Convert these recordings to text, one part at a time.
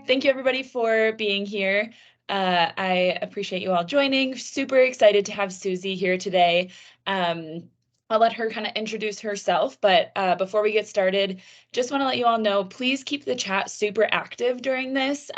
Thank you everybody for being here. I appreciate you all joining. Super excited to have Susie here today. I'll let her kind of introduce herself, but before we get started, just want to let you all know, please keep the chat super active during this.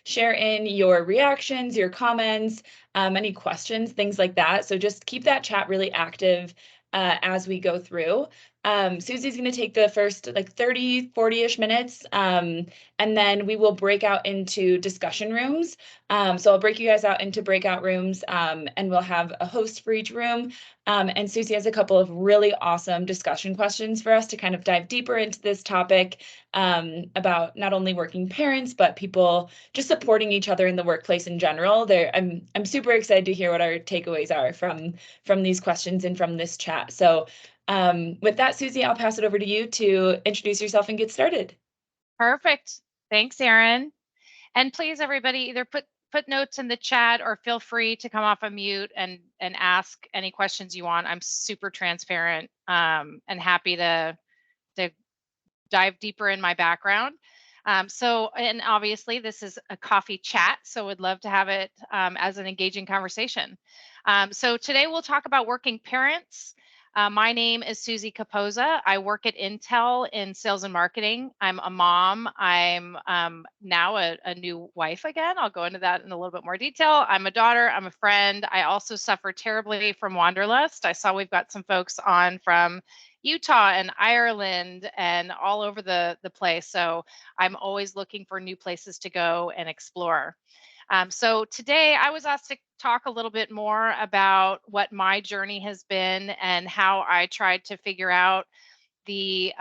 Share in your reactions, your comments, any questions, things like that. So just keep that chat really active as we go through. Susie's going to take the first like 30, 40-ish minutes, and then we will break out into discussion rooms. So I'll break you guys out into breakout rooms, and we'll have a host for each room. And Susie has a couple of really awesome discussion questions for us to kind of dive deeper into this topic, about not only working parents, but people just supporting each other in the workplace in general. I'm super excited to hear what our takeaways are from these questions and from this chat. So with that, Susie, I'll pass it over to you to introduce yourself and get started. Perfect. Thanks, Erin. And please, everybody, either put notes in the chat or feel free to come off of mute and ask any questions you want. I'm super transparent and happy to dive deeper in my background. And obviously this is a coffee chat, so would love to have it as an engaging conversation. So today we'll talk about working parents. My name is Susie Capozza. I work at Intel in sales and marketing. I'm a mom. I'm now a new wife again. I'll go into that in a little bit more detail. I'm a daughter. I'm a friend. I also suffer terribly from wanderlust. I saw we've got some folks on from Utah and Ireland and all over the place. So I'm always looking for new places to go and explore. So today I was asked to talk a little bit more about what my journey has been and how I tried to figure out the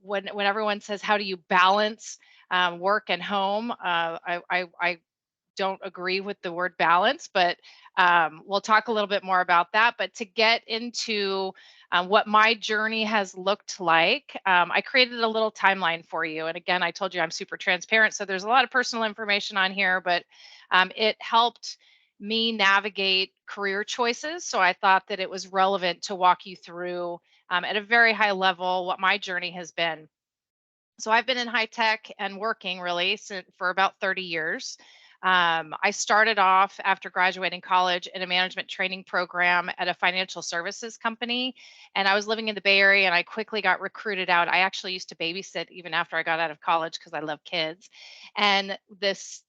when everyone says, how do you balance work and home? I don't agree with the word balance, but we'll talk a little bit more about that. But to get into what my journey has looked like, I created a little timeline for you. And again, I told you I'm super transparent, so there's a lot of personal information on here, but it helped me navigate career choices. So I thought that it was relevant to walk you through at a very high level what my journey has been. So I've been in high tech and working really for about 30 years. I started off after graduating college in a management training program at a financial services company. And I was living in the Bay Area and I quickly got recruited out. I actually used to babysit even after I got out of college because I love kids. And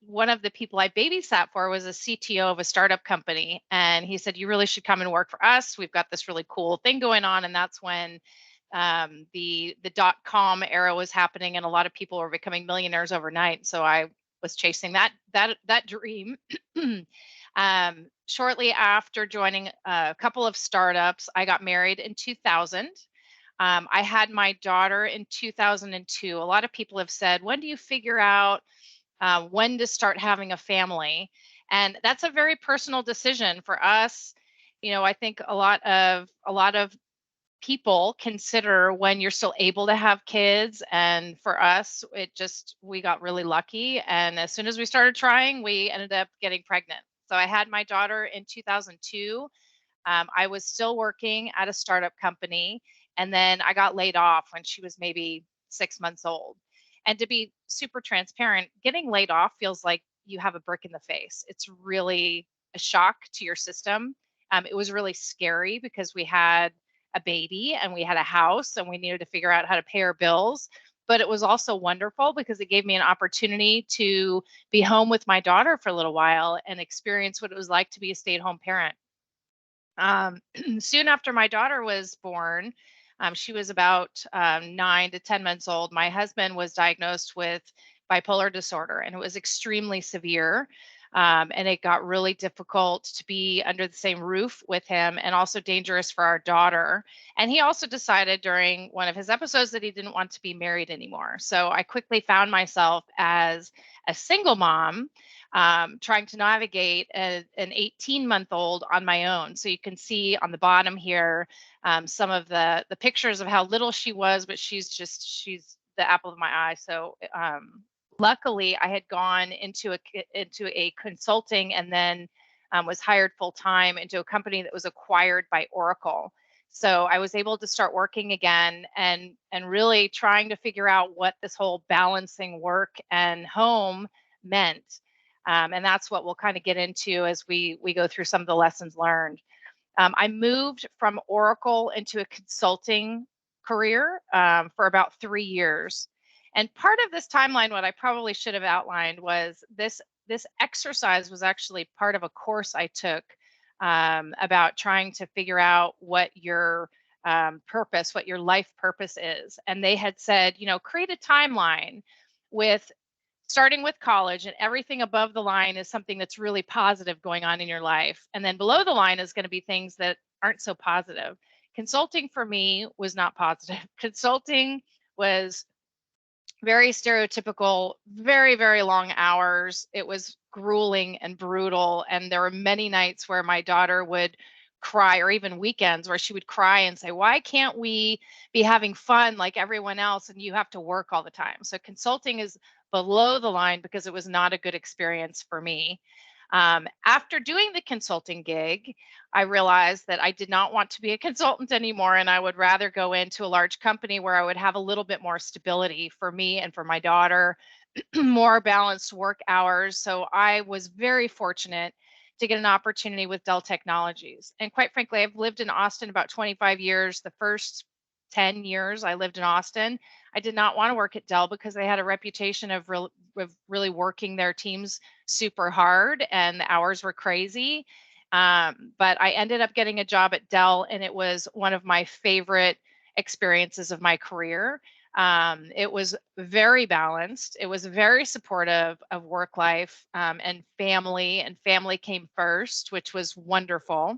one of the people I babysat for was a CTO of a startup company. And he said, "You really should come and work for us. We've got this really cool thing going on." And that's when the .com era was happening and a lot of people were becoming millionaires overnight. So I was chasing that dream. Shortly after joining a couple of startups, I got married in 2000. I had my daughter in 2002. A lot of people have said, when do you figure out when to start having a family? And that's a very personal decision for us. I think a lot of people consider when you're still able to have kids. And for us, we got really lucky. And as soon as we started trying, we ended up getting pregnant. So I had my daughter in 2002. I was still working at a startup company. And then I got laid off when she was maybe 6 months old. And to be super transparent, getting laid off feels like you have a brick in the face. It's really a shock to your system. It was really scary because we had a baby and we had a house and we needed to figure out how to pay our bills. But it was also wonderful because it gave me an opportunity to be home with my daughter for a little while and experience what it was like to be a stay-at-home parent. Soon after my daughter was born, she was about 9 to 10 months old. My husband was diagnosed with bipolar disorder, and it was extremely severe. And it got really difficult to be under the same roof with him and also dangerous for our daughter. And he also decided during one of his episodes that he didn't want to be married anymore. So I quickly found myself as a single mom trying to navigate an 18-month-old on my own. So you can see on the bottom here some of the pictures of how little she was, but she's the apple of my eye. So luckily, I had gone into a consulting and then was hired full time into a company that was acquired by Oracle. So I was able to start working again and really trying to figure out what this whole balancing work and home meant. And that's what we'll kind of get into as we go through some of the lessons learned. I moved from Oracle into a consulting career for about 3 years. And part of this timeline, what I probably should have outlined was this exercise was actually part of a course I took about trying to figure out what your purpose, what your life purpose is. And they had said, create a timeline with starting with college, and everything above the line is something that's really positive going on in your life. And then below the line is going to be things that aren't so positive. Consulting for me was not positive. Consulting was very stereotypical, very, very long hours. It was grueling and brutal. And there were many nights where my daughter would cry, or even weekends where she would cry and say, "Why can't we be having fun like everyone else? And you have to work all the time." So consulting is below the line because it was not a good experience for me. After doing the consulting gig, I realized that I did not want to be a consultant anymore, and I would rather go into a large company where I would have a little bit more stability for me and for my daughter, more balanced work hours. So I was very fortunate to get an opportunity with Dell Technologies. And quite frankly, I've lived in Austin about 25 years. The first 10 years I lived in Austin, I did not want to work at Dell because they had a reputation of really working their teams super hard, and the hours were crazy. But I ended up getting a job at Dell, and it was one of my favorite experiences of my career. It was very balanced. It was very supportive of work life and family came first, which was wonderful.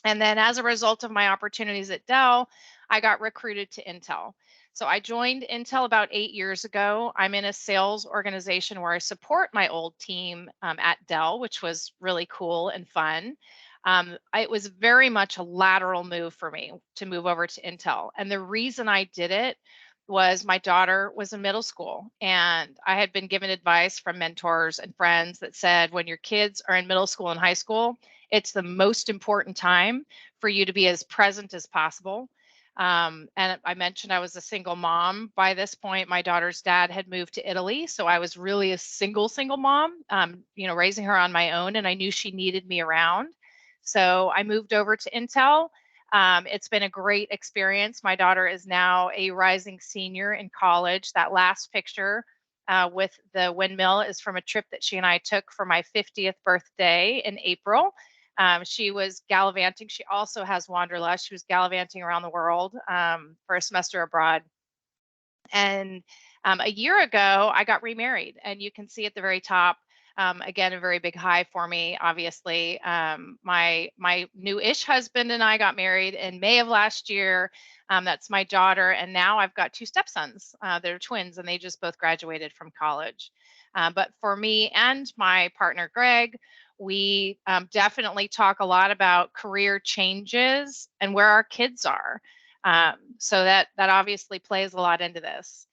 And then as a result of my opportunities at Dell, I got recruited to Intel. So I joined Intel about 8 years ago. I'm in a sales organization where I support my old team at Dell, which was really cool and fun. It was very much a lateral move for me to move over to Intel. And the reason I did it was my daughter was in middle school, and I had been given advice from mentors and friends that said, when your kids are in middle school and high school, it's the most important time for you to be as present as possible. And I mentioned I was a single mom. By this point, my daughter's dad had moved to Italy. So I was really a single mom, raising her on my own. And I knew she needed me around. So I moved over to Intel. It's been a great experience. My daughter is now a rising senior in college. That last picture with the windmill is from a trip that she and I took for my 50th birthday in April. She was gallivanting. She also has wanderlust. She was gallivanting around the world for a semester abroad. And a year ago, I got remarried, and you can see at the very top. Again, a very big high for me. Obviously, my new-ish husband and I got married in May of last year. That's my daughter, and now I've got two stepsons. They're twins, and they just both graduated from college. But for me and my partner Greg, we definitely talk a lot about career changes and where our kids are. So that obviously plays a lot into this.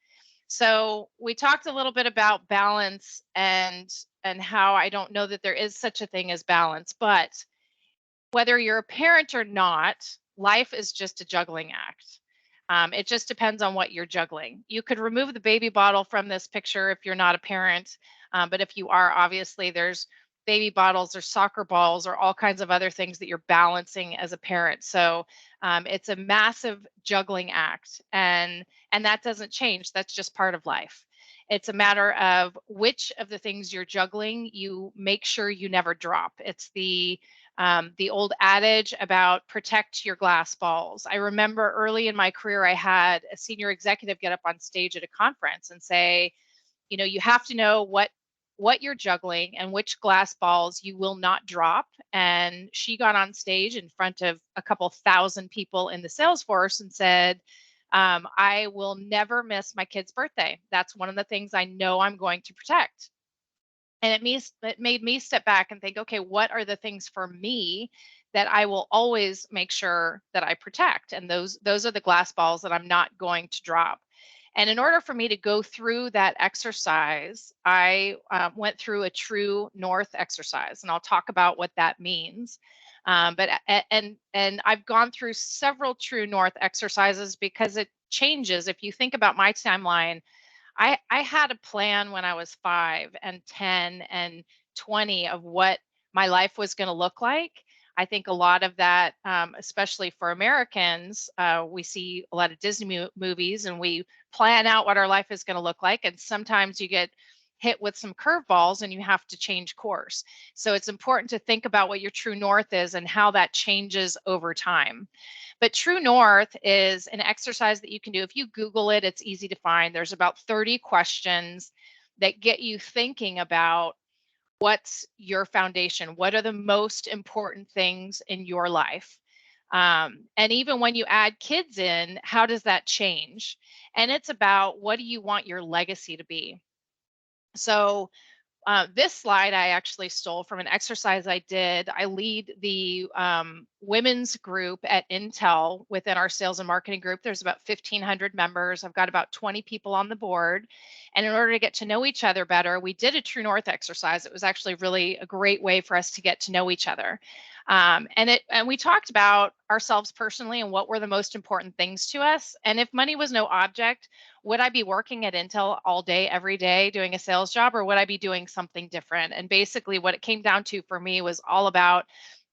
So we talked a little bit about balance and how I don't know that there is such a thing as balance, but whether you're a parent or not, life is just a juggling act. It just depends on what you're juggling. You could remove the baby bottle from this picture if you're not a parent, but if you are, obviously there's baby bottles or soccer balls or all kinds of other things that you're balancing as a parent. So it's a massive juggling act, and that doesn't change. That's just part of life. It's a matter of which of the things you're juggling you make sure you never drop. It's the old adage about protect your glass balls. I remember early in my career, I had a senior executive get up on stage at a conference and say, you have to know what you're juggling and which glass balls you will not drop. And she got on stage in front of a couple thousand people in the sales force and said, I will never miss my kid's birthday. That's one of the things I know I'm going to protect. And it made me step back and think, okay, what are the things for me that I will always make sure that I protect? And those are the glass balls that I'm not going to drop. And in order for me to go through that exercise, I went through a true north exercise, and I'll talk about what that means. And I've gone through several True North exercises because it changes. If you think about my timeline, I had a plan when I was 5 and 10 and 20 of what my life was going to look like. I think a lot of that, especially for Americans, we see a lot of Disney movies and we plan out what our life is going to look like. And sometimes you get hit with some curveballs and you have to change course. So it's important to think about what your true north is and how that changes over time. But True North is an exercise that you can do. If you Google it, it's easy to find. There's about 30 questions that get you thinking about what's your foundation? What are the most important things in your life? And even when you add kids in, how does that change? And it's about what do you want your legacy to be? So this slide I actually stole from an exercise I did. I lead the women's group at Intel within our sales and marketing group. There's about 1,500 members. I've got about 20 people on the board. And in order to get to know each other better, we did a True North exercise. It was actually really a great way for us to get to know each other. And we talked about ourselves personally and what were the most important things to us. And if money was no object, would I be working at Intel all day, every day, doing a sales job, or would I be doing something different? And basically, what it came down to for me was all about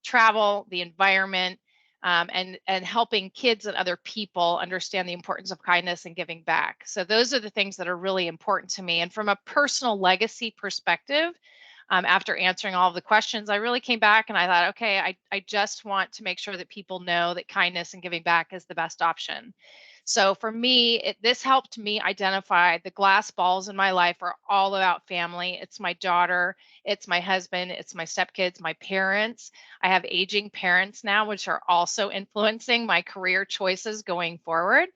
travel, the environment, and helping kids and other people understand the importance of kindness and giving back. So those are the things that are really important to me. And from a personal legacy perspective, after answering all of the questions, I really came back and I thought, okay, I just want to make sure that people know that kindness and giving back is the best option. So for me, this helped me identify the glass balls in my life are all about family. It's my daughter, it's my husband, it's my stepkids, my parents. I have aging parents now, which are also influencing my career choices going forward.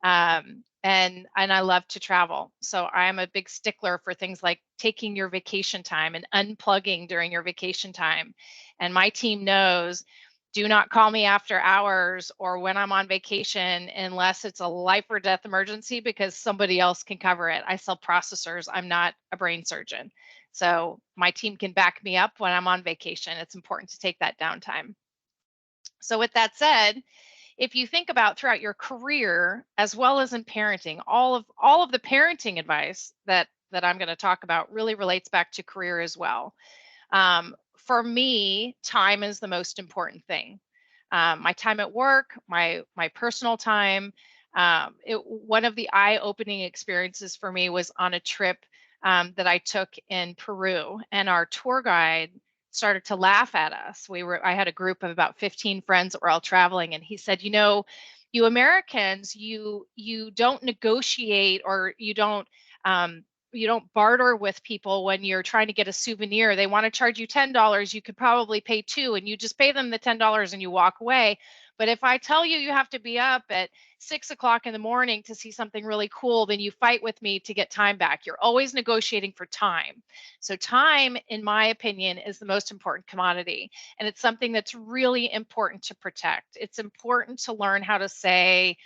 And I love to travel. So I'm a big stickler for things like taking your vacation time and unplugging during your vacation time. And my team knows, do not call me after hours or when I'm on vacation unless it's a life or death emergency because somebody else can cover it. I sell processors. I'm not a brain surgeon. So my team can back me up when I'm on vacation. It's important to take that downtime. So with that said, if you think about throughout your career as well as in parenting, all of the parenting advice that I'm going to talk about really relates back to career as well. For me, time is the most important thing. My time at work, my personal time. One of the eye-opening experiences for me was on a trip that I took in Peru, and our tour guide started to laugh at us. I had a group of about 15 friends that were all traveling, and he said, you Americans, you don't negotiate or you don't barter with people when you're trying to get a souvenir. They want to charge you $10. You could probably pay $2 and you just pay them the $10 and you walk away. But if I tell you have to be up at 6 o'clock in the morning to see something really cool, then you fight with me to get time back. You're always negotiating for time. So time, in my opinion, is the most important commodity. And it's something that's really important to protect. It's important to learn how to say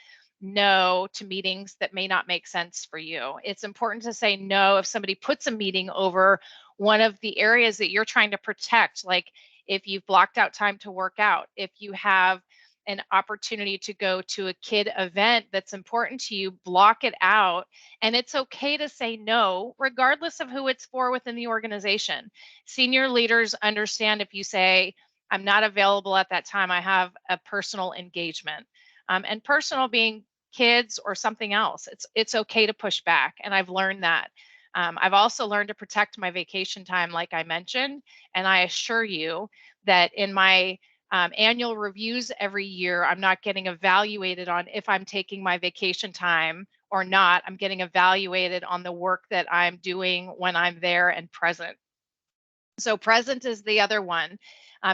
no to meetings that may not make sense for you. It's important to say no if somebody puts a meeting over one of the areas that you're trying to protect, like if you've blocked out time to work out, if you have an opportunity to go to a kid event that's important to you, block it out. And it's okay to say no, regardless of who it's for within the organization. Senior leaders understand if you say, I'm not available at that time, I have a personal engagement. And personal being kids or something else. It's okay to push back, and I've learned that. I've also learned to protect my vacation time, like I mentioned, and I assure you that in my annual reviews every year, I'm not getting evaluated on if I'm taking my vacation time or not. I'm getting evaluated on the work that I'm doing when I'm there and present. So present is the other one.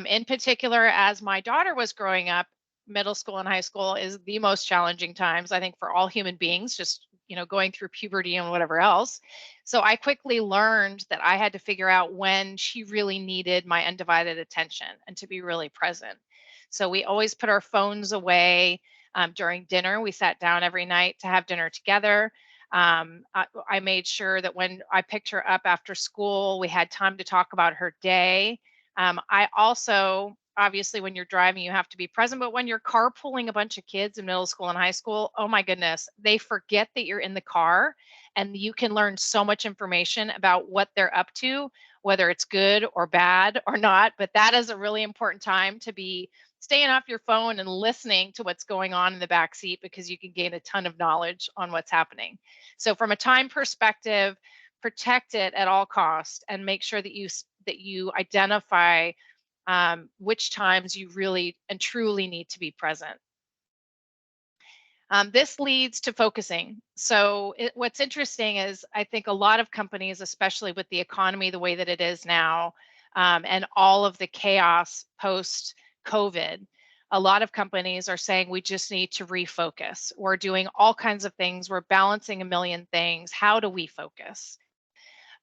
In particular, as my daughter was growing up, middle school and high school is the most challenging times, I think, for all human beings, just going through puberty and whatever else. So I quickly learned that I had to figure out when she really needed my undivided attention and to be really present. So we always put our phones away. During dinner, we sat down every night to have dinner together. I made sure that when I picked her up after school, we had time to talk about her day. I also obviously when you're driving, you have to be present. But when you're carpooling a bunch of kids in middle school and high school, oh my goodness, they forget that you're in the car, and you can learn so much information about what they're up to, whether it's good or bad or not. But that is a really important time to be staying off your phone and listening to what's going on in the back seat, because you can gain a ton of knowledge on what's happening. So from a time perspective, protect it at all costs and make sure that you identify which times you really and truly need to be present. This leads to focusing. So, what's interesting is I think a lot of companies, especially with the economy the way that it is now, and all of the chaos post COVID, a lot of companies are saying we just need to refocus. We're doing all kinds of things, we're balancing a million things. How do we focus?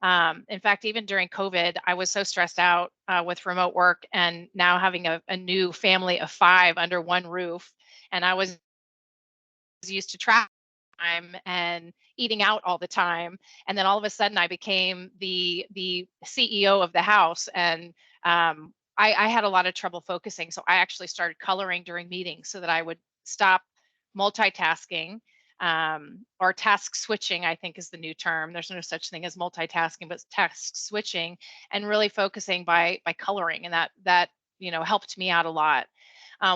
In fact, even during COVID, I was so stressed out with remote work and now having a new family of 5 under one roof. And I was used to travel time and eating out all the time. And then all of a sudden I became the CEO of the house. And I had a lot of trouble focusing. So I actually started coloring during meetings so that I would stop multitasking, or task switching, I think is the new term. There's no such thing as multitasking, but task switching, and really focusing by coloring. And that helped me out a lot.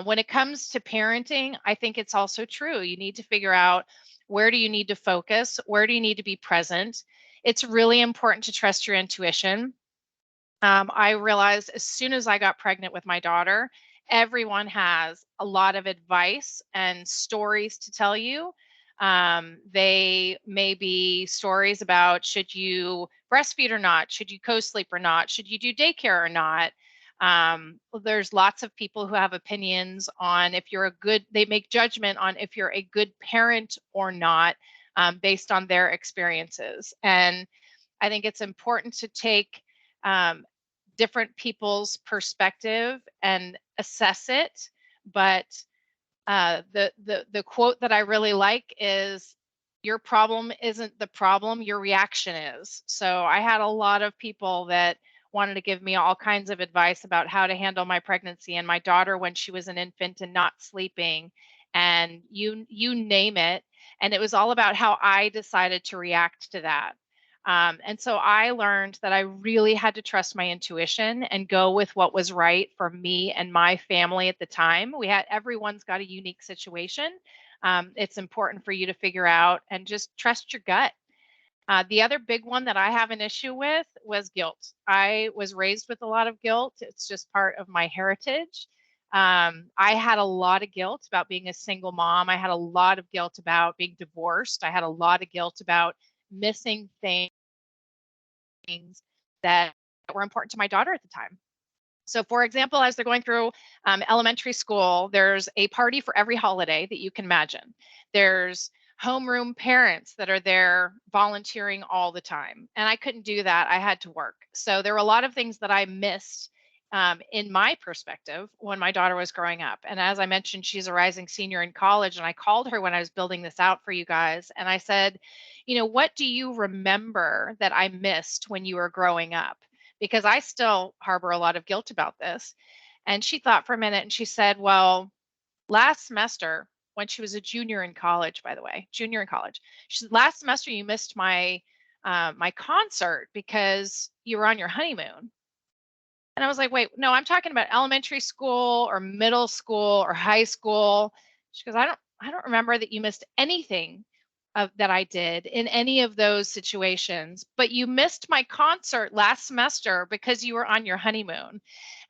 When it comes to parenting, I think it's also true. You need to figure out, where do you need to focus? Where do you need to be present? It's really important to trust your intuition. I realized as soon as I got pregnant with my daughter, everyone has a lot of advice and stories to tell you. They may be stories about, should you breastfeed or not? Should you co sleep or not? Should you do daycare or not? There's lots of people who have opinions on if you're a good, they make judgment on if you're a good parent or not, based on their experiences. And I think it's important to take um, different people's perspective and assess it. But the quote that I really like is, "Your problem isn't the problem, your reaction is." So I had a lot of people that wanted to give me all kinds of advice about how to handle my pregnancy and my daughter when she was an infant and not sleeping, and you name it. And it was all about how I decided to react to that. And so I learned that I really had to trust my intuition and go with what was right for me and my family at the time. Everyone's got a unique situation. It's important for you to figure out and just trust your gut. The other big one that I have an issue with was guilt. I was raised with a lot of guilt. It's just part of my heritage. I had a lot of guilt about being a single mom. I had a lot of guilt about being divorced. I had a lot of guilt about missing things that were important to my daughter at the time. So, for example, as they're going through elementary school, there's a party for every holiday that you can imagine. There's homeroom parents that are there volunteering all the time. And I couldn't do that. I had to work. So, there were a lot of things that I missed, in my perspective, when my daughter was growing up. And as I mentioned, she's a rising senior in college. And I called her when I was building this out for you guys. And I said, what do you remember that I missed when you were growing up? Because I still harbor a lot of guilt about this. And she thought for a minute and she said, "Well, last semester, when she was a junior in college, by the way, junior in college, she said, last semester you missed my concert because you were on your honeymoon." And I was like, "Wait, no, I'm talking about elementary school or middle school or high school." She goes, "I don't remember that you missed anything that I did in any of those situations, but you missed my concert last semester because you were on your honeymoon."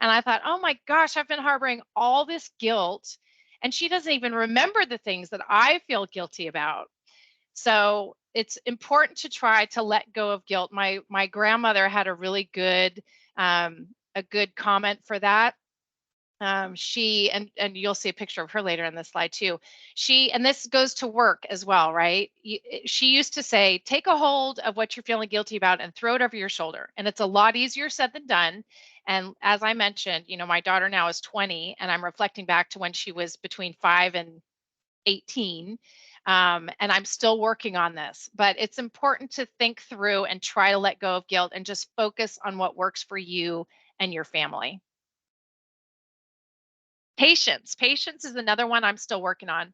And I thought, "Oh my gosh, I've been harboring all this guilt, and she doesn't even remember the things that I feel guilty about." So it's important to try to let go of guilt. My grandmother had a good comment for that. She and you'll see a picture of her later in the slide too. And this goes to work as well, right? She used to say, "Take a hold of what you're feeling guilty about and throw it over your shoulder." And it's a lot easier said than done. And as I mentioned, my daughter now is 20, and I'm reflecting back to when she was between 5 and 18. And I'm still working on this, but it's important to think through and try to let go of guilt and just focus on what works for you and your family. Patience. Patience is another one I'm still working on.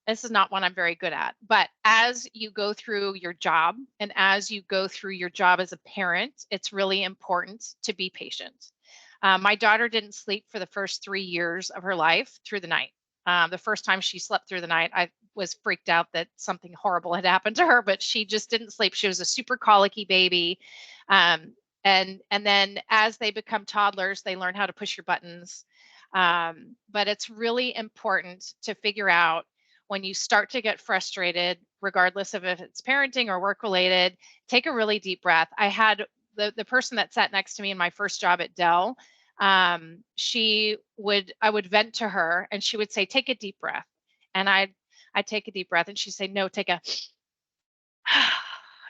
This is not one I'm very good at, but as you go through your job and as you go through your job as a parent, it's really important to be patient. My daughter didn't sleep for the first 3 years of her life through the night. The first time she slept through the night, I was freaked out that something horrible had happened to her, but she just didn't sleep. She was a super colicky baby. And then as they become toddlers, they learn how to push your buttons. But it's really important to figure out when you start to get frustrated, regardless of if it's parenting or work related, take a really deep breath. I had the person that sat next to me in my first job at Dell. I would vent to her and she would say, take a deep breath. And I'd take a deep breath and she'd say, no, take a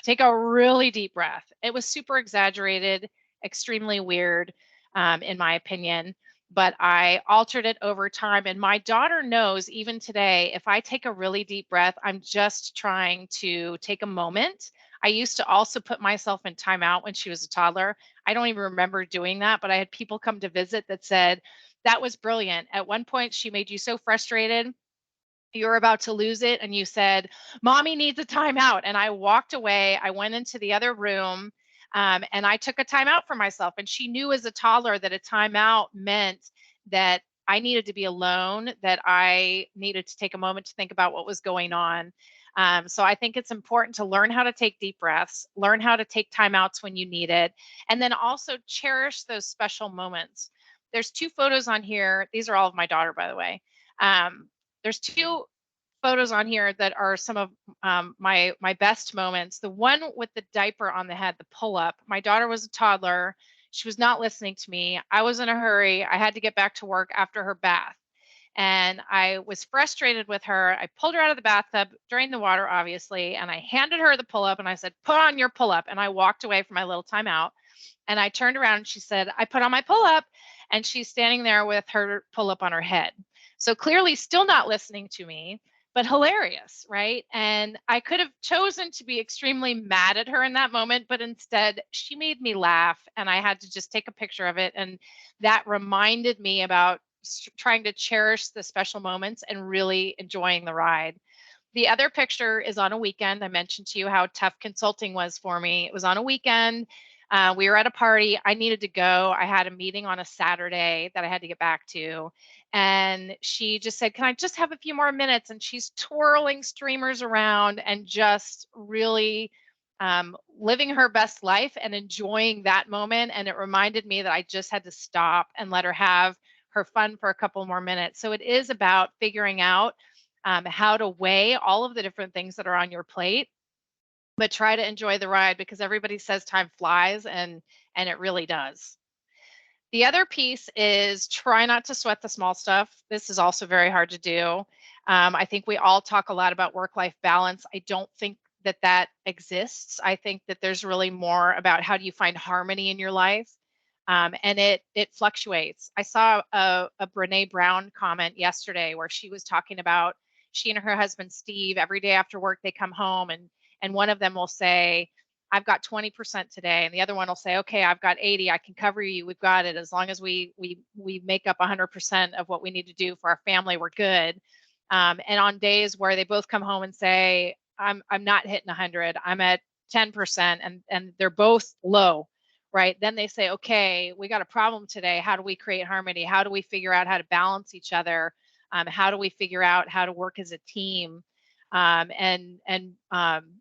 take a really deep breath. It was super exaggerated, extremely weird, in my opinion, but I altered it over time. And my daughter knows even today, if I take a really deep breath, I'm just trying to take a moment. I used to also put myself in timeout when she was a toddler. I don't even remember doing that, but I had people come to visit that said, that was brilliant. At one point, she made you so frustrated you were about to lose it and you said, mommy needs a timeout. And I walked away. I went into the other room, and I took a timeout for myself. And she knew as a toddler that a timeout meant that I needed to be alone, that I needed to take a moment to think about what was going on. So I think it's important to learn how to take deep breaths, learn how to take timeouts when you need it, and then also cherish those special moments. There's 2 photos on here. These are all of my daughter, by the way. There's 2 photos on here that are some of my best moments. The one with the diaper on the head, the pull up. My daughter was a toddler. She was not listening to me. I was in a hurry. I had to get back to work after her bath. And I was frustrated with her. I pulled her out of the bathtub, drained the water, obviously, and I handed her the pull up and I said, put on your pull up. And I walked away from my little timeout. And I turned around and she said, I put on my pull up. And she's standing there with her pull up on her head. So clearly, still not listening to me, but hilarious, right? And I could have chosen to be extremely mad at her in that moment, but instead she made me laugh and I had to just take a picture of it. And that reminded me about trying to cherish the special moments and really enjoying the ride. The other picture is on a weekend. I mentioned to you how tough consulting was for me. It was on a weekend. We were at a party. I needed to go. I had a meeting on a Saturday that I had to get back to. And she just said, can I just have a few more minutes? And she's twirling streamers around and just really living her best life and enjoying that moment. And it reminded me that I just had to stop and let her have her fun for a couple more minutes. So it is about figuring out how to weigh all of the different things that are on your plate, but try to enjoy the ride because everybody says time flies and it really does. The other piece is try not to sweat the small stuff. This is also very hard to do. I think we all talk a lot about work-life balance. I don't think that that exists. I think that there's really more about how do you find harmony in your life, and it fluctuates. I saw a Brene Brown comment yesterday where she was talking about she and her husband Steve every day after work they come home and one of them will say, I've got 20% today. And the other one will say, okay, I've got 80. I can cover you. We've got it. As long as we make up 100% of what we need to do for our family, we're good. And on days where they both come home and say, I'm not hitting 100, I'm at 10%, and they're both low, right? Then they say, okay, we got a problem today. How do we create harmony? How do we figure out how to balance each other? How do we figure out how to work as a team? Um, and and um,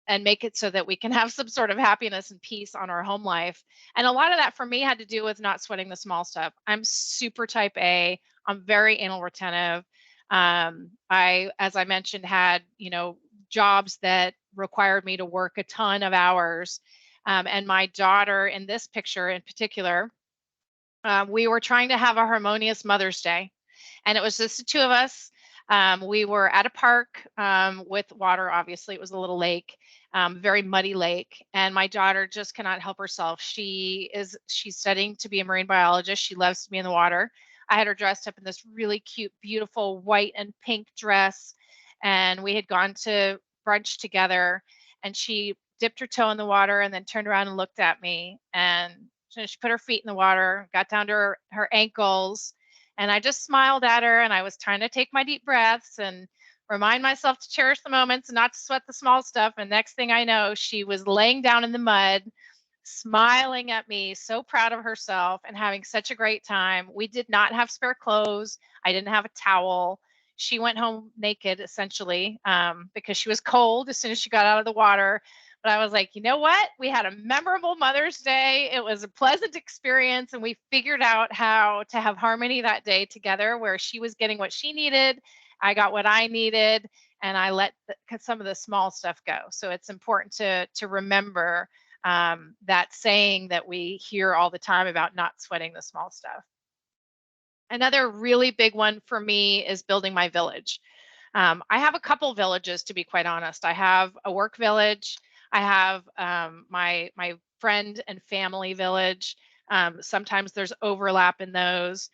and make it so that we can have some sort of happiness and peace on our home life. And a lot of that for me had to do with not sweating the small stuff. I'm super type A. I'm very anal retentive. I, as I mentioned, had, jobs that required me to work a ton of hours. And my daughter in this picture in particular, we were trying to have a harmonious Mother's Day. And it was just the 2 of us. We were at a park with water, obviously. It was a little lake, very muddy lake. And my daughter just cannot help herself. She's studying to be a marine biologist. She loves to be in the water. I had her dressed up in this really cute, beautiful white and pink dress. And we had gone to brunch together. And she dipped her toe in the water and then turned around and looked at me. And so she put her feet in the water, got down to her ankles, And I just smiled at her, and I was trying to take my deep breaths and remind myself to cherish the moments and not to sweat the small stuff. And next thing I know, she was laying down in the mud, smiling at me, so proud of herself and having such a great time. We did not have spare clothes. I didn't have a towel. She went home naked essentially, because she was cold as soon as she got out of the water. But I was like, you know what? We had a memorable Mother's Day. It was a pleasant experience, and we figured out how to have harmony that day together, where she was getting what she needed, I got what I needed, and I let some of the small stuff go. So it's important to remember that saying that we hear all the time about not sweating the small stuff. Another really big one for me is building my village. I have a couple villages, to be quite honest. I have a work village. I have my friend and family village. Sometimes there's overlap in those.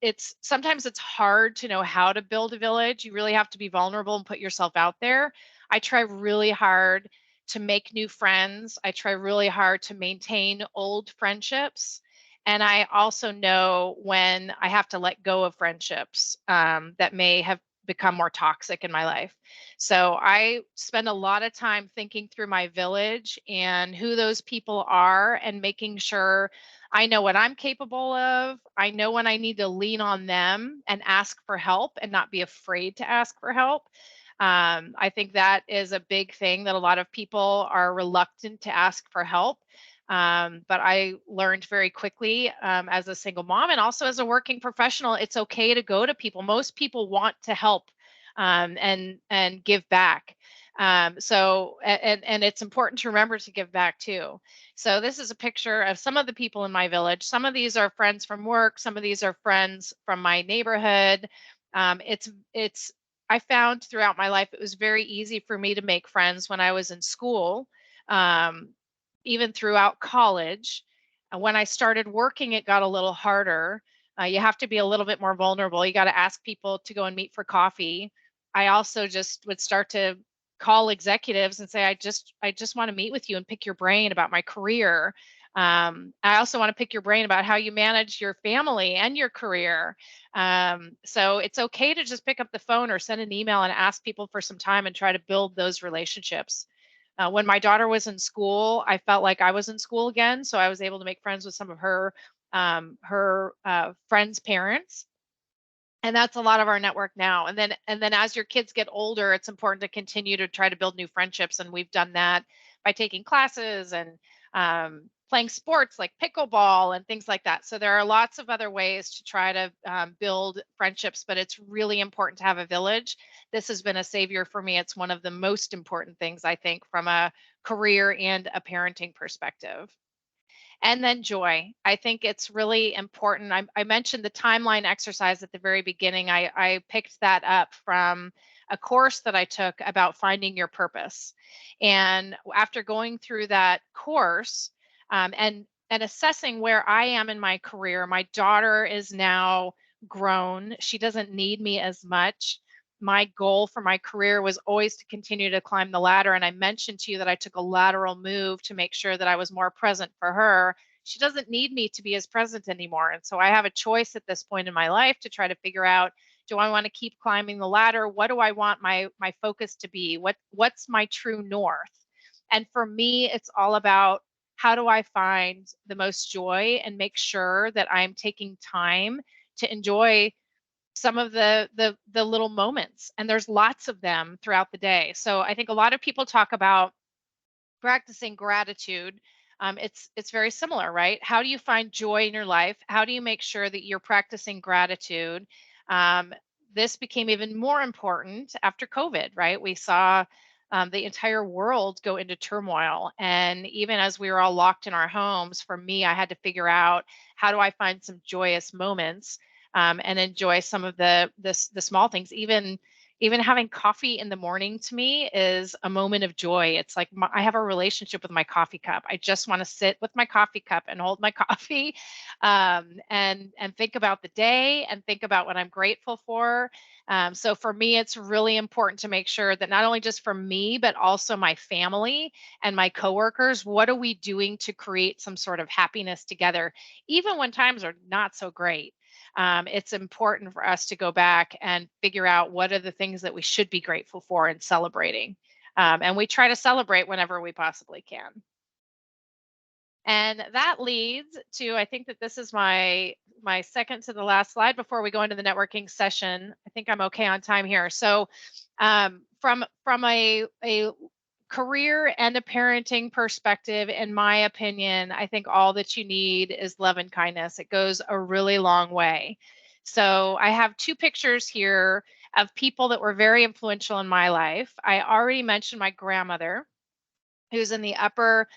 It's sometimes it's hard to know how to build a village. You really have to be vulnerable and put yourself out there. I try really hard to make new friends. I try really hard to maintain old friendships. And I also know when I have to let go of friendships that may have become more toxic in my life. So I spend a lot of time thinking through my village and who those people are, and making sure I know what I'm capable of. I know when I need to lean on them and ask for help and not be afraid to ask for help. I think that is a big thing that a lot of people are reluctant to ask for help. But I learned very quickly, as a single mom and also as a working professional, it's okay to go to people. Most people want to help, and give back. And it's important to remember to give back too. So this is a picture of some of the people in my village. Some of these are friends from work. Some of these are friends from my neighborhood. It's I found throughout my life it was very easy for me to make friends when I was in school. Um, Even throughout college. When I started working, it got a little harder. You have to be a little bit more vulnerable. You got to ask people to go and meet for coffee. I also just would start to call executives and say, I just want to meet with you and pick your brain about my career. I also want to pick your brain about how you manage your family and your career. So it's okay to just pick up the phone or send an email and ask people for some time and try to build those relationships. When my daughter was in school, I felt like I was in school again, so I was able to make friends with some of her friends' parents, and that's a lot of our network now. And then as your kids get older, it's important to continue to try to build new friendships, and we've done that by taking classes and playing sports like pickleball and things like that. So there are lots of other ways to try to build friendships, but it's really important to have a village. This has been a savior for me. It's one of the most important things, I think, from a career and a parenting perspective. And then joy. I think it's really important. I mentioned the timeline exercise at the very beginning. I picked that up from a course that I took about finding your purpose. And after going through that course, and assessing where I am in my career, my daughter is now grown. She doesn't need me as much. My goal for my career was always to continue to climb the ladder. And I mentioned to you that I took a lateral move to make sure that I was more present for her. She doesn't need me to be as present anymore. And so I have a choice at this point in my life to try to figure out, do I want to keep climbing the ladder? What do I want my focus to be? What's my true north? And for me, it's all about how do I find the most joy and make sure that I'm taking time to enjoy some of the little moments, and there's lots of them throughout the day. So I think a lot of people talk about practicing gratitude. It's very similar, right? How do you find joy in your life? How do you make sure that you're practicing gratitude? um, this became even more important after COVID, right? We saw the entire world go into turmoil, and even as we were all locked in our homes, for me, I had to figure out, how do I find some joyous moments, and enjoy some of the small things. Even having coffee in the morning to me is a moment of joy. It's like I have a relationship with my coffee cup. I just want to sit with my coffee cup and hold my coffee, and think about the day and think about what I'm grateful for. So for me, it's really important to make sure that not only just for me, but also my family and my coworkers, what are we doing to create some sort of happiness together, even when times are not so great? it's important for us to go back and figure out what are the things that we should be grateful for and celebrating. And we try to celebrate whenever we possibly can. And that leads to, I think that this is my second to the last slide before we go into the networking session. I think I'm okay on time here. So from a career and a parenting perspective, in my opinion, I think all that you need is love and kindness. It goes a really long way. So I have two pictures here of people that were very influential in my life. I already mentioned my grandmother, who's in the upper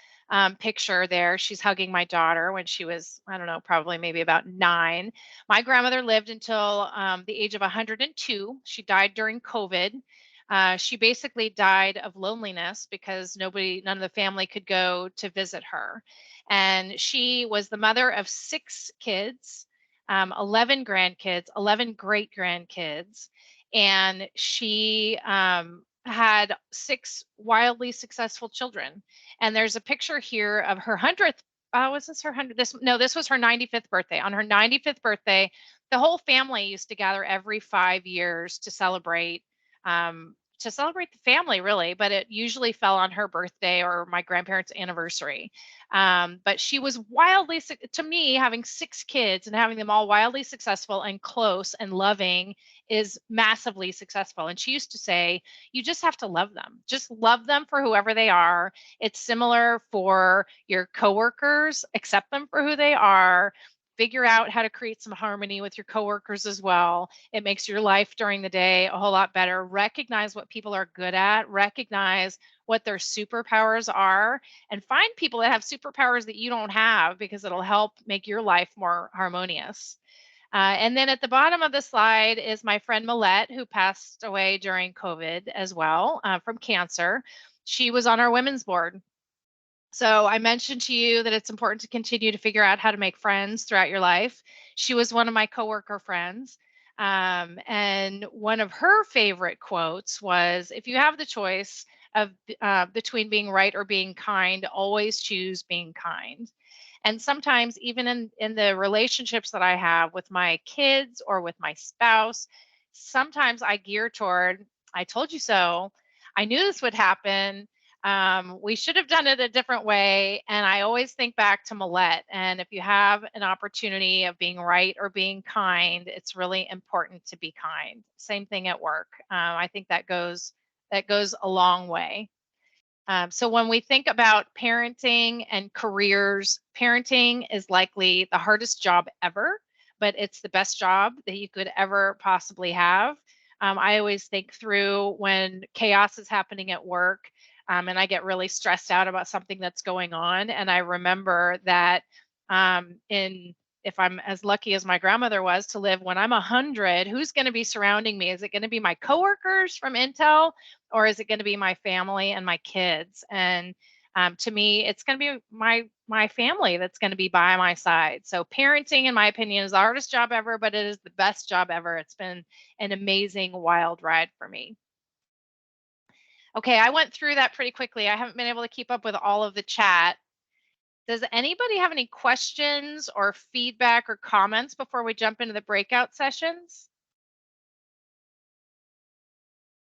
picture there. She's hugging my daughter when she was, I don't know, probably maybe about 9. My grandmother lived until the age of 102. She died during COVID. She basically died of loneliness because none of the family could go to visit her. And she was the mother of 6 kids, 11 grandkids, 11 great grandkids. And she had 6 wildly successful children. And there's a picture here of her 100th. Was this her 100th? This was her 95th birthday. On her 95th birthday, the whole family used to gather every 5 years to celebrate the family, really, but it usually fell on her birthday or my grandparents' anniversary. But she was wildly, to me, having 6 kids and having them all wildly successful and close and loving is massively successful. And she used to say, you just have to love them. Just love them for whoever they are. It's similar for your coworkers, accept them for who they are. Figure out how to create some harmony with your coworkers as well. It makes your life during the day a whole lot better. Recognize what people are good at, recognize what their superpowers are, and find people that have superpowers that you don't have, because it'll help make your life more harmonious. And then at the bottom of the slide is my friend Millette, who passed away during COVID as well, from cancer. She was on our women's board. So I mentioned to you that it's important to continue to figure out how to make friends throughout your life. She was one of my coworker friends. And one of her favorite quotes was, if you have the choice of between being right or being kind, always choose being kind. And sometimes even in the relationships that I have with my kids or with my spouse, sometimes I gear toward, I told you so. I knew this would happen. We should have done it a different way. And I always think back to Millette. And if you have an opportunity of being right or being kind, it's really important to be kind. Same thing at work. I think that goes a long way. So when we think about parenting and careers, parenting is likely the hardest job ever, but it's the best job that you could ever possibly have. I always think through when chaos is happening at work, and I get really stressed out about something that's going on. And I remember that if I'm as lucky as my grandmother was to live when I'm 100, who's going to be surrounding me? Is it going to be my coworkers from Intel, or is it going to be my family and my kids? And to me, it's going to be my family that's going to be by my side. So parenting, in my opinion, is the hardest job ever, but it is the best job ever. It's been an amazing, wild ride for me. Okay, I went through that pretty quickly. I haven't been able to keep up with all of the chat. Does anybody have any questions or feedback or comments before we jump into the breakout sessions?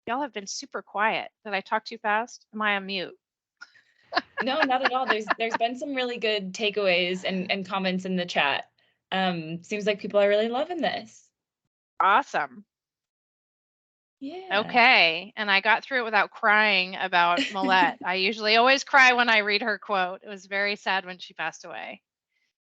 Y'all have been super quiet. Did I talk too fast? Am I on mute? No, not at all. There's been some really good takeaways and comments in the chat. Seems like people are really loving this. Awesome. Yeah. Okay. And I got through it without crying about Millette. I usually always cry when I read her quote. It was very sad when she passed away.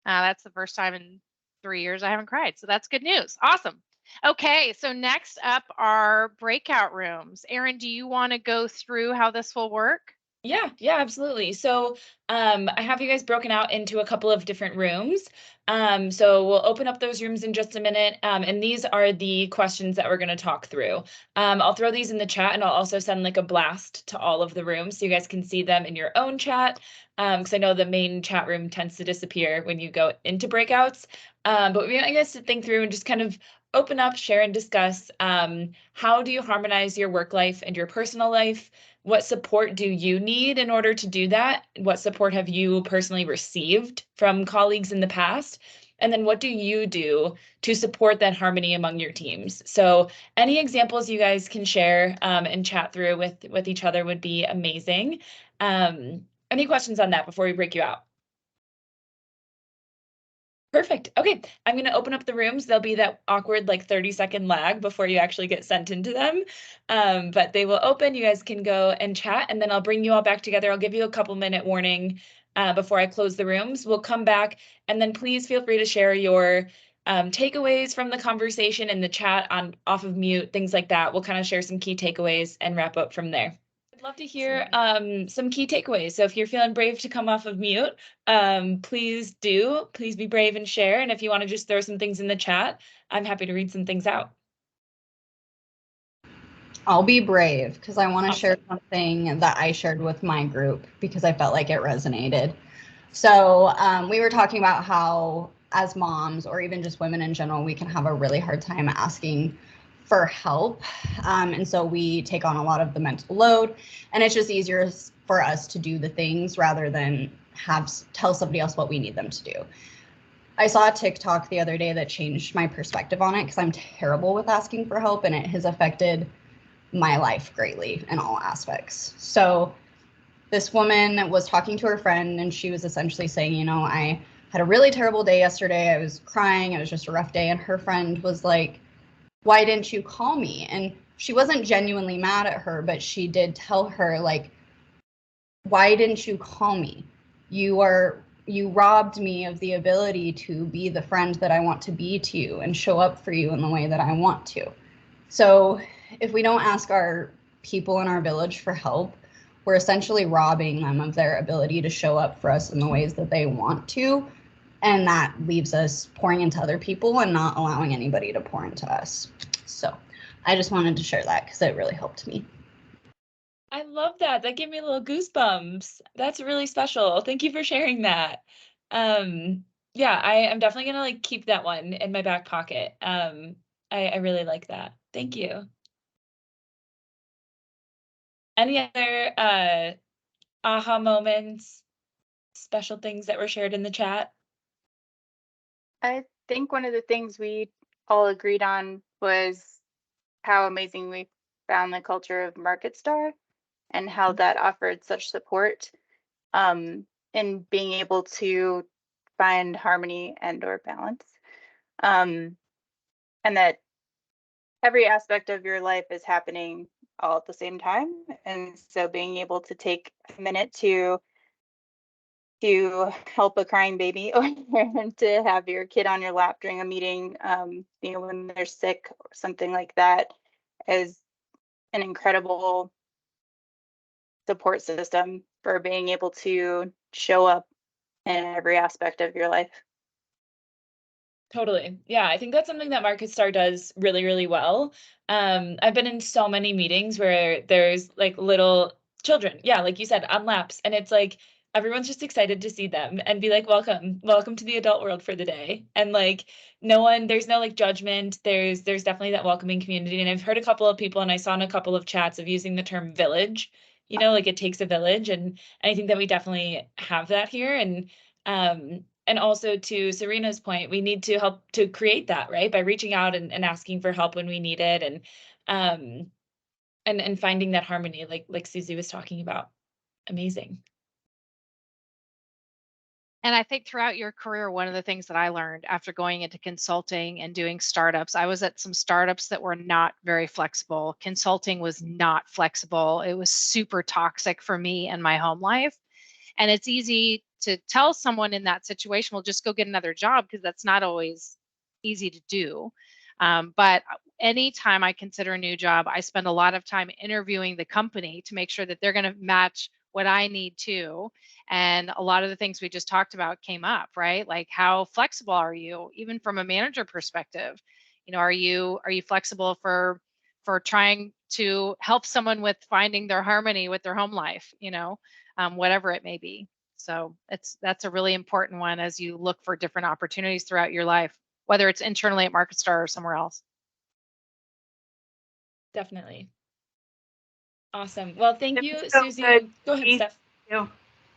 That's the first time in 3 years I haven't cried. So that's good news. Awesome. Okay. So next up are breakout rooms. Erin, do you want to go through how this will work? Yeah, absolutely. So I have you guys broken out into a couple of different rooms. So we'll open up those rooms in just a minute. And these are the questions that we're going to talk through. I'll throw these in the chat, and I'll also send like a blast to all of the rooms so you guys can see them in your own chat. Because I know the main chat room tends to disappear when you go into breakouts. But we want you guys to think through and just kind of open up, share, and discuss how do you harmonize your work life and your personal life? What support do you need in order to do that? What support have you personally received from colleagues in the past? And then what do you do to support that harmony among your teams? So any examples you guys can share and chat through with each other would be amazing. Any questions on that before we break you out? Perfect. Okay, I'm going to open up the rooms. There'll be that awkward 30-second lag before you actually get sent into them. But they will open. You guys can go and chat, and then I'll bring you all back together. I'll give you a couple-minute warning before I close the rooms. We'll come back, and then please feel free to share your takeaways from the conversation in the chat off of mute, things like that. We'll kind of share some key takeaways and wrap up from there. I'd love to hear some key takeaways. So if you're feeling brave to come off of mute, please do. Please be brave and share. And if you want to just throw some things in the chat, I'm happy to read some things out. I'll be brave because I want to share something that I shared with my group because I felt like it resonated. So we were talking about how as moms or even just women in general, we can have a really hard time asking for help. And so we take on a lot of the mental load, and it's just easier for us to do the things rather than tell somebody else what we need them to do. I saw a TikTok the other day that changed my perspective on it because I'm terrible with asking for help, and it has affected my life greatly in all aspects. So this woman was talking to her friend, and she was essentially saying, I had a really terrible day yesterday. I was crying. It was just a rough day. And her friend was like, why didn't you call me? And she wasn't genuinely mad at her, but she did tell her, why didn't you call me? You robbed me of the ability to be the friend that I want to be to you and show up for you in the way that I want to. So if we don't ask our people in our village for help, we're essentially robbing them of their ability to show up for us in the ways that they want to. And that leaves us pouring into other people and not allowing anybody to pour into us. So I just wanted to share that because it really helped me. I love that. That gave me a little goosebumps. That's really special. Thank you for sharing that. Yeah, I am definitely gonna keep that one in my back pocket. I really like that. Thank you. Any other aha moments, special things that were shared in the chat? I think one of the things we all agreed on was how amazing we found the culture of MarketStar and how that offered such support in being able to find harmony and or balance. And that every aspect of your life is happening all at the same time. And so being able to take a minute to help a crying baby or to have your kid on your lap during a meeting, when they're sick or something like that, is an incredible support system for being able to show up in every aspect of your life. Totally. Yeah, I think that's something that MarketStar does really, really well. I've been in so many meetings where there's little children, yeah, like you said, on laps, and it's everyone's just excited to see them and be welcome to the adult world for the day. And there's no judgment. There's definitely that welcoming community. And I've heard a couple of people, and I saw in a couple of chats of using the term village, it takes a village. And I think that we definitely have that here. And also to Serena's point, we need to help to create that, right? By reaching out and asking for help when we need it, and finding that harmony, like Susie was talking about. Amazing. And I think throughout your career, one of the things that I learned after going into consulting and doing startups, I was at some startups that were not very flexible. Consulting was not flexible. It was super toxic for me and my home life. And it's easy to tell someone in that situation, well, just go get another job, because that's not always easy to do. But anytime I consider a new job, I spend a lot of time interviewing the company to make sure that they're going to match what I need to. And a lot of the things we just talked about came up, right? Like, how flexible are you, even from a manager perspective? Are you flexible for trying to help someone with finding their harmony with their home life, whatever it may be. So that's a really important one as you look for different opportunities throughout your life, whether it's internally at MarketStar or somewhere else. Definitely. Awesome. Well, thank you, So Susie. good. Go ahead, Steph.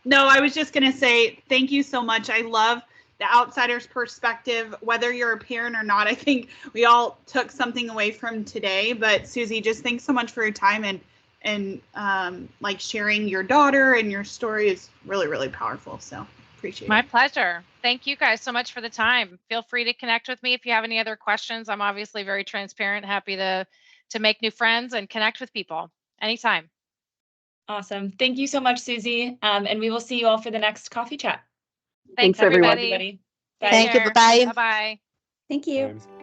No, I was just going to say thank you so much. I love the outsider's perspective, whether you're a parent or not. I think we all took something away from today. But Susie, just thanks so much for your time and like sharing your daughter and your story is really, really powerful. So appreciate My it. pleasure. Thank you guys so much for the time. Feel free to connect with me if you have any other questions. I'm obviously very transparent, happy to make new friends and connect with people anytime. Awesome. Thank you so much, Susie. And we will see you all for the next coffee chat. Thanks everyone. everybody. Everybody. Take Bye. Thank you. care. Bye-bye. Bye-bye. Thank you. Times.